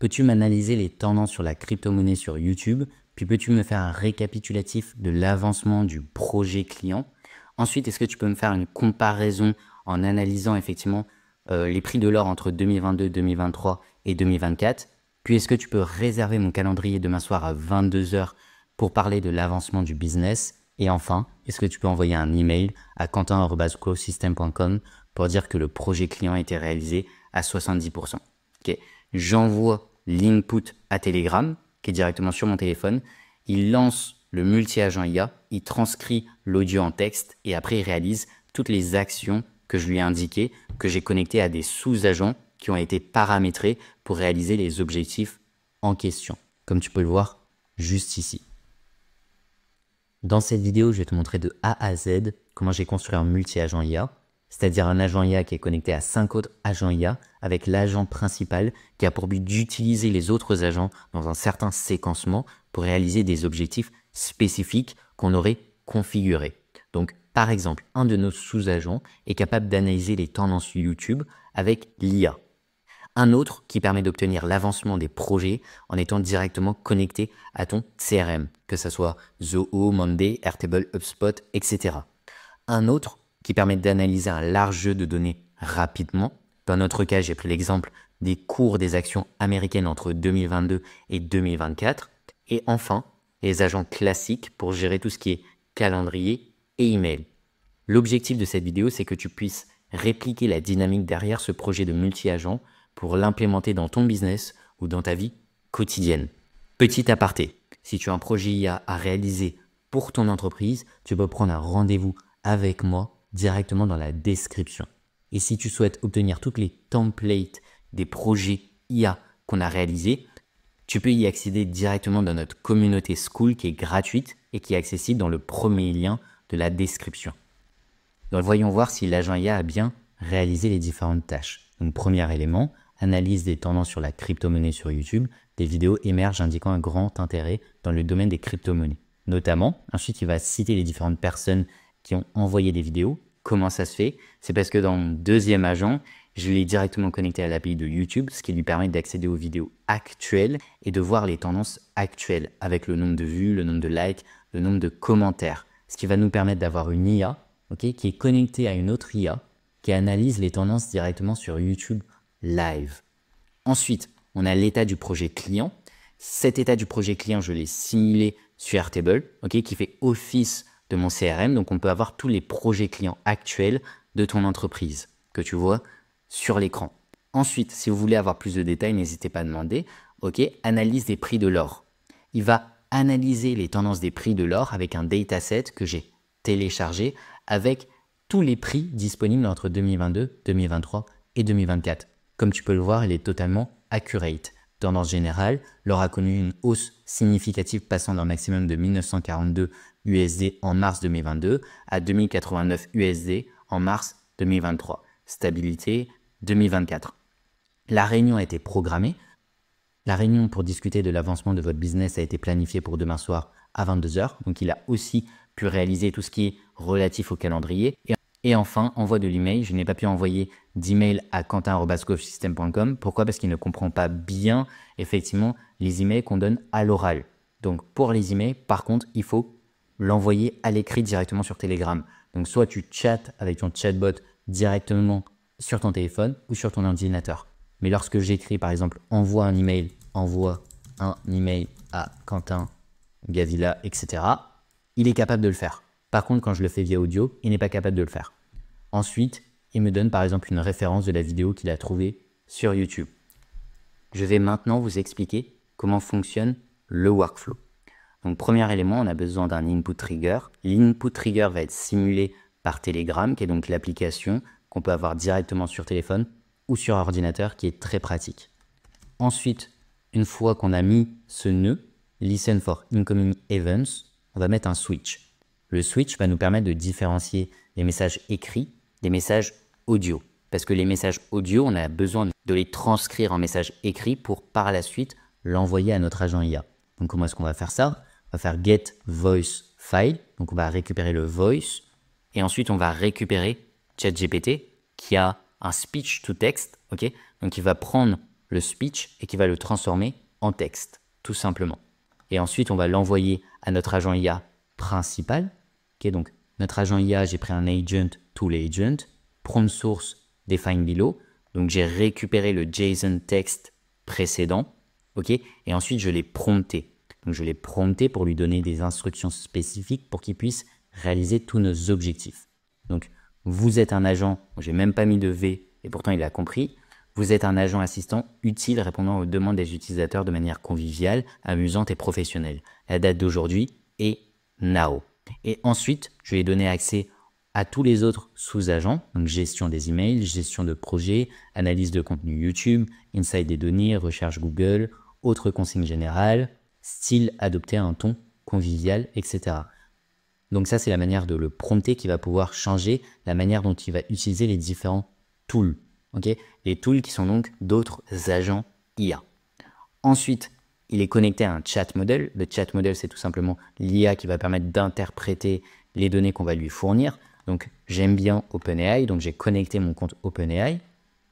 Peux-tu m'analyser les tendances sur la crypto-monnaie sur YouTube? Puis peux-tu me faire un récapitulatif de l'avancement du projet client? Ensuite, est-ce que tu peux me faire une comparaison en analysant effectivement les prix de l'or entre 2022, 2023 et 2024? Puis est-ce que tu peux réserver mon calendrier demain soir à 22 h pour parler de l'avancement du business? Et enfin, est-ce que tu peux envoyer un email à quentin@growsystem.com pour dire que le projet client a été réalisé à 70%? Ok. J'envoie l'input à Telegram, qui est directement sur mon téléphone. Il lance le multi-agent IA, il transcrit l'audio en texte et après il réalise toutes les actions que je lui ai indiquées, que j'ai connectées à des sous-agents qui ont été paramétrés pour réaliser les objectifs en question, comme tu peux le voir juste ici. Dans cette vidéo, je vais te montrer de A à Z comment j'ai construit un multi-agent IA, c'est-à-dire un agent IA qui est connecté à 5 autres agents IA avec l'agent principal qui a pour but d'utiliser les autres agents dans un certain séquencement pour réaliser des objectifs spécifiques qu'on aurait configurés. Donc, par exemple, un de nos sous-agents est capable d'analyser les tendances YouTube avec l'IA. Un autre qui permet d'obtenir l'avancement des projets en étant directement connecté à ton CRM, que ce soit Zoho, Monday, Airtable, HubSpot, etc. Un autre qui permet d'analyser un large jeu de données rapidement. Dans notre cas, j'ai pris l'exemple des cours des actions américaines entre 2022 et 2024. Et enfin, les agents classiques pour gérer tout ce qui est calendrier et email. L'objectif de cette vidéo, c'est que tu puisses répliquer la dynamique derrière ce projet de multi-agent pour l'implémenter dans ton business ou dans ta vie quotidienne. Petit aparté, si tu as un projet IA à réaliser pour ton entreprise, tu peux prendre un rendez-vous avec moi directement dans la description. Et si tu souhaites obtenir toutes les templates des projets IA qu'on a réalisés, tu peux y accéder directement dans notre communauté School qui est gratuite et qui est accessible dans le premier lien de la description. Donc voyons voir si l'agent IA a bien réalisé les différentes tâches. Donc premier élément, analyse des tendances sur la crypto-monnaie sur YouTube. Des vidéos émergent indiquant un grand intérêt dans le domaine des crypto-monnaies. Notamment, ensuite il va citer les différentes personnes qui ont envoyé des vidéos. Comment ça se fait? C'est parce que dans mon deuxième agent, je l'ai directement connecté à l'API de YouTube, ce qui lui permet d'accéder aux vidéos actuelles et de voir les tendances actuelles avec le nombre de vues, le nombre de likes, le nombre de commentaires. Ce qui va nous permettre d'avoir une IA qui est connectée à une autre IA qui analyse les tendances directement sur YouTube Live. Ensuite, on a l'état du projet client. Cet état du projet client, je l'ai simulé sur Airtable, qui fait office de mon CRM. Donc, on peut avoir tous les projets clients actuels de ton entreprise que tu vois sur l'écran. Ensuite, si vous voulez avoir plus de détails, n'hésitez pas à demander. Analyse des prix de l'or. Il va analyser les tendances des prix de l'or avec un dataset que j'ai téléchargé avec tous les prix disponibles entre 2022, 2023 et 2024. Comme tu peux le voir, il est totalement accurate. Tendance générale, l'or a connu une hausse significative passant d'un maximum de 1942 USD en mars 2022 à 2089 USD en mars 2023. Stabilité 2024. La réunion a été programmée. La réunion pour discuter de l'avancement de votre business a été planifiée pour demain soir à 22 h. Donc il a aussi pu réaliser tout ce qui est relatif au calendrier. Et enfin, envoi de l'email. Je n'ai pas pu envoyer d'email à quentin@growsystem.com. Pourquoi? Parce qu'il ne comprend pas bien, effectivement, les emails qu'on donne à l'oral. Donc, pour les emails, par contre, il faut l'envoyer à l'écrit directement sur Telegram. Donc, soit tu chattes avec ton chatbot directement sur ton téléphone ou sur ton ordinateur. Mais lorsque j'écris, par exemple, envoie un email à Quentin Gavila, etc., il est capable de le faire. Par contre, quand je le fais via audio, il n'est pas capable de le faire. Ensuite, il me donne par exemple une référence de la vidéo qu'il a trouvée sur YouTube. Je vais maintenant vous expliquer comment fonctionne le workflow. Donc, premier élément, on a besoin d'un input trigger. L'input trigger va être simulé par Telegram, qui est donc l'application qu'on peut avoir directement sur téléphone ou sur ordinateur, qui est très pratique. Ensuite, une fois qu'on a mis ce nœud, listen for incoming events, on va mettre un switch. Le switch va nous permettre de différencier les messages écrits des messages audio. Parce que les messages audio, on a besoin de les transcrire en messages écrits pour par la suite l'envoyer à notre agent IA. Donc comment est-ce qu'on va faire ça? On va faire get voice file. Donc on va récupérer le voice et ensuite on va récupérer ChatGPT qui a un speech to text. Donc il va prendre le speech et qui va le transformer en texte, tout simplement. Et ensuite, on va l'envoyer à notre agent IA principal. Okay, donc, notre agent IA, j'ai pris un agent, tool agent, prompt source, define below. Donc, j'ai récupéré le JSON text précédent. Okay, et ensuite, je l'ai prompté. Donc, je l'ai prompté pour lui donner des instructions spécifiques pour qu'il puisse réaliser tous nos objectifs. Donc, vous êtes un agent, j'ai même pas mis de V et pourtant il a compris. Vous êtes un agent assistant utile répondant aux demandes des utilisateurs de manière conviviale, amusante et professionnelle. La date d'aujourd'hui est now. Et ensuite, je lui ai donné accès à tous les autres sous-agents, donc gestion des emails, gestion de projets, analyse de contenu YouTube, insight des données, recherche Google, autres consignes générales, style adopter un ton convivial, etc. Donc ça, c'est la manière de le prompter qui va pouvoir changer la manière dont il va utiliser les différents tools. Okay, les tools qui sont donc d'autres agents IA. Ensuite, il est connecté à un chat model. Le chat model, c'est tout simplement l'IA qui va permettre d'interpréter les données qu'on va lui fournir. Donc, j'aime bien OpenAI, donc j'ai connecté mon compte OpenAI.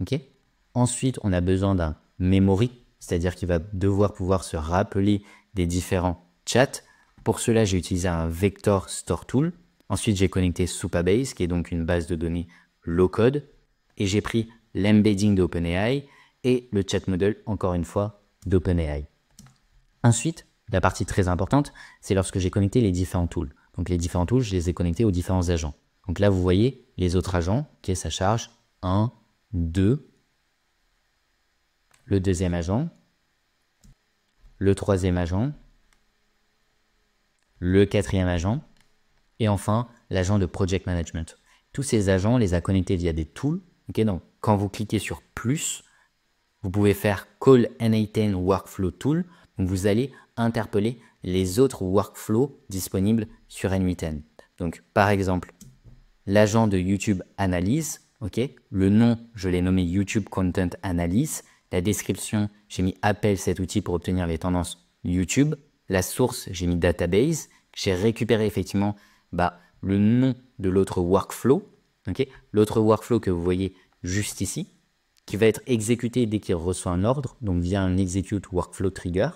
Okay. Ensuite, on a besoin d'un memory, c'est-à-dire qu'il va devoir pouvoir se rappeler des différents chats. Pour cela, j'ai utilisé un vector store tool. Ensuite, j'ai connecté Supabase, qui est donc une base de données low-code. Et j'ai pris l'embedding d'OpenAI et le chat model, encore une fois, d'OpenAI. Ensuite, la partie très importante, c'est lorsque j'ai connecté les différents tools. Donc les différents tools, je les ai connectés aux différents agents. Donc là, vous voyez les autres agents, okay, ça charge 1, 2, le deuxième agent, le troisième agent, le quatrième agent, et enfin, l'agent de project management. Tous ces agents, on les a connectés via des tools. Okay, donc, quand vous cliquez sur plus, vous pouvez faire Call N8N Workflow Tool. Donc, vous allez interpeller les autres workflows disponibles sur N8N. Donc, par exemple, l'agent de YouTube Analyse. Okay, le nom, je l'ai nommé YouTube Content Analyse. La description, j'ai mis appelle cet outil pour obtenir les tendances YouTube. La source, j'ai mis database. J'ai récupéré effectivement le nom de l'autre workflow. Okay, l'autre workflow que vous voyez juste ici, qui va être exécuté dès qu'il reçoit un ordre, donc via un execute workflow trigger.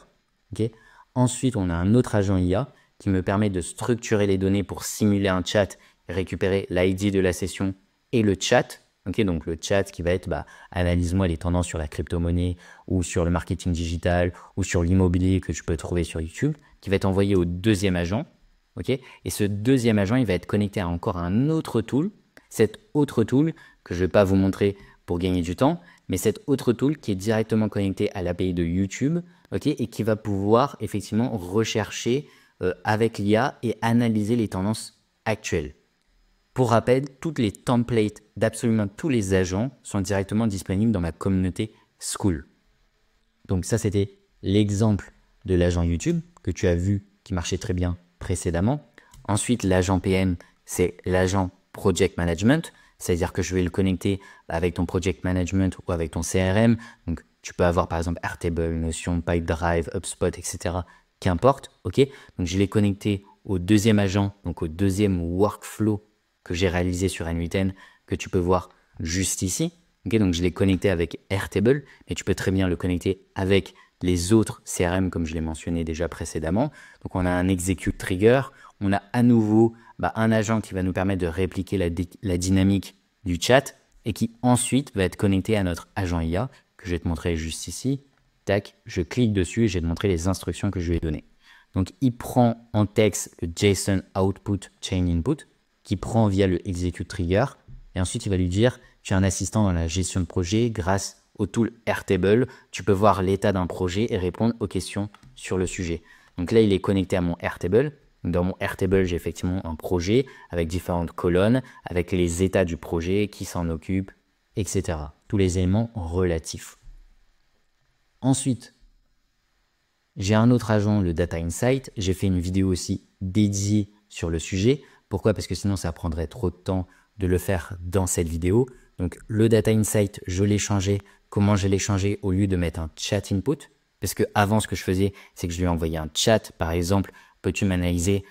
Okay. Ensuite, on a un autre agent IA qui me permet de structurer les données pour simuler un chat et récupérer l'ID de la session et le chat. Okay, donc le chat qui va être analyse-moi les tendances sur la crypto-monnaie ou sur le marketing digital ou sur l'immobilier que tu peux trouver sur YouTube, qui va être envoyé au deuxième agent. Okay, et ce deuxième agent, il va être connecté à encore un autre tool. Cet autre tool que je ne vais pas vous montrer pour gagner du temps, mais cet autre tool qui est directement connecté à l'API de YouTube, okay, et qui va pouvoir effectivement rechercher avec l'IA et analyser les tendances actuelles. Pour rappel, toutes les templates d'absolument tous les agents sont directement disponibles dans ma communauté School. Donc ça, c'était l'exemple de l'agent YouTube que tu as vu qui marchait très bien précédemment. Ensuite, l'agent PM, c'est l'agent Project Management, c'est-à-dire que je vais le connecter avec ton Project Management ou avec ton CRM. Donc, tu peux avoir par exemple Airtable, Notion, Pipedrive, HubSpot, etc. Qu'importe, ok. Donc, je l'ai connecté au deuxième agent, donc au deuxième workflow que j'ai réalisé sur N8N, que tu peux voir juste ici. Okay, donc, je l'ai connecté avec Airtable, mais tu peux très bien le connecter avec les autres CRM comme je l'ai mentionné déjà précédemment. Donc, on a un execute trigger, on a à nouveau un agent qui va nous permettre de répliquer la dynamique du chat et qui ensuite va être connecté à notre agent IA que je vais te montrer juste ici. Tac, je clique dessus et je vais te montrer les instructions que je lui ai données. Donc, il prend en texte le JSON output chain input qui prend via le execute trigger et ensuite il va lui dire tu es un assistant dans la gestion de projet grâce au tool Airtable. Tu peux voir l'état d'un projet et répondre aux questions sur le sujet. Donc là, il est connecté à mon Airtable. Dans mon Airtable, j'ai effectivement un projet avec différentes colonnes, avec les états du projet, qui s'en occupe, etc. Tous les éléments relatifs. Ensuite, j'ai un autre agent, le Data Insight. J'ai fait une vidéo aussi dédiée sur le sujet. Pourquoi? Parce que sinon, ça prendrait trop de temps de le faire dans cette vidéo. Donc, le Data Insight, je l'ai changé. Comment je l'ai changé au lieu de mettre un chat input? Parce que avant, ce que je faisais, c'est que je lui envoyais un chat, par exemple. Peux-tu m'analyser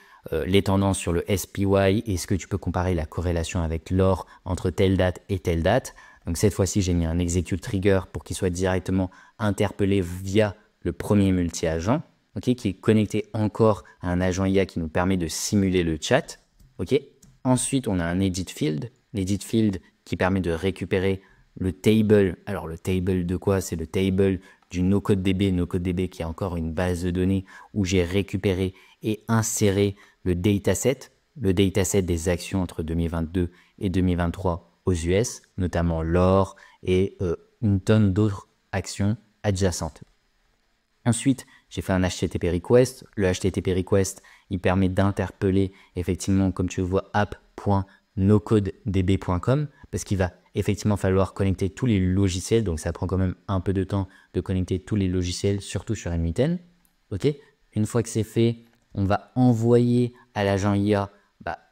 les tendances sur le SPY? Est-ce que tu peux comparer la corrélation avec l'or entre telle date et telle date? Donc cette fois-ci, j'ai mis un execute trigger pour qu'il soit directement interpellé via le premier multi-agent, okay, qui est connecté encore à un agent IA qui nous permet de simuler le chat. Okay. Ensuite, on a un edit field. L'edit field qui permet de récupérer le table. Alors le table de quoi? C'est le table du NoCodeDB. NoCodeDB qui est encore une base de données où j'ai récupéré et inséré le dataset des actions entre 2022 et 2023 aux US, notamment l'or et une tonne d'autres actions adjacentes. Ensuite, j'ai fait un HTTP request. Le HTTP request, il permet d'interpeller effectivement, comme tu le vois, app.nocodedb.com parce qu'il va effectivement falloir connecter tous les logiciels. Donc, ça prend quand même un peu de temps de connecter tous les logiciels, surtout sur M8N. Okay. Une fois que c'est fait, on va envoyer à l'agent IA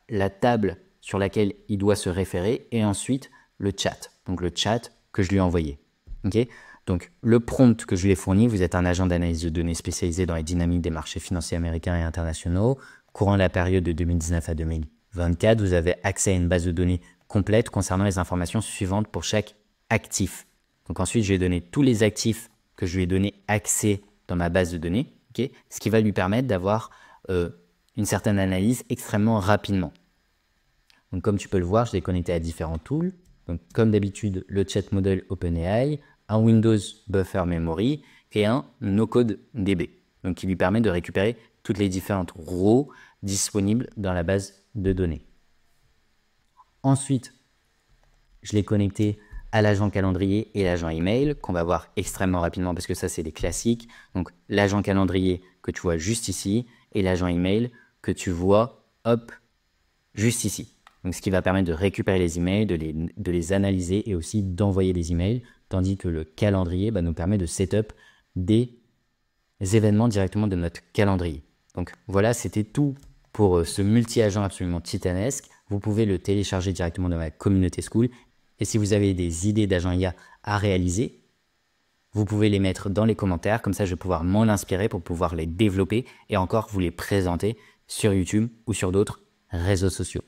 la table sur laquelle il doit se référer et ensuite le chat. Donc, le chat que je lui ai envoyé. Okay. Donc, le prompt que je lui ai fourni, vous êtes un agent d'analyse de données spécialisé dans les dynamiques des marchés financiers américains et internationaux. Courant la période de 2019 à 2024, vous avez accès à une base de données complète concernant les informations suivantes pour chaque actif. Donc ensuite, je lui ai donné tous les actifs que je lui ai donné accès dans ma base de données, okay, ce qui va lui permettre d'avoir une certaine analyse extrêmement rapidement. Donc comme tu peux le voir, je l'ai connecté à différents tools. Donc comme d'habitude, le chat model OpenAI, un Windows Buffer Memory et un NoCodeDB, donc qui lui permet de récupérer toutes les différentes rows disponibles dans la base de données. Ensuite, je l'ai connecté à l'agent calendrier et l'agent email qu'on va voir extrêmement rapidement parce que ça, c'est les classiques. Donc, l'agent calendrier que tu vois juste ici et l'agent email que tu vois, hop, juste ici. Donc, ce qui va permettre de récupérer les emails, de les analyser et aussi d'envoyer les emails, tandis que le calendrier nous permet de setup des événements directement de notre calendrier. Donc, voilà, c'était tout pour ce multi-agent absolument titanesque. Vous pouvez le télécharger directement dans ma communauté school. Et si vous avez des idées d'agent IA à réaliser, vous pouvez les mettre dans les commentaires. Comme ça, je vais pouvoir m'en inspirer pour pouvoir les développer et encore vous les présenter sur YouTube ou sur d'autres réseaux sociaux.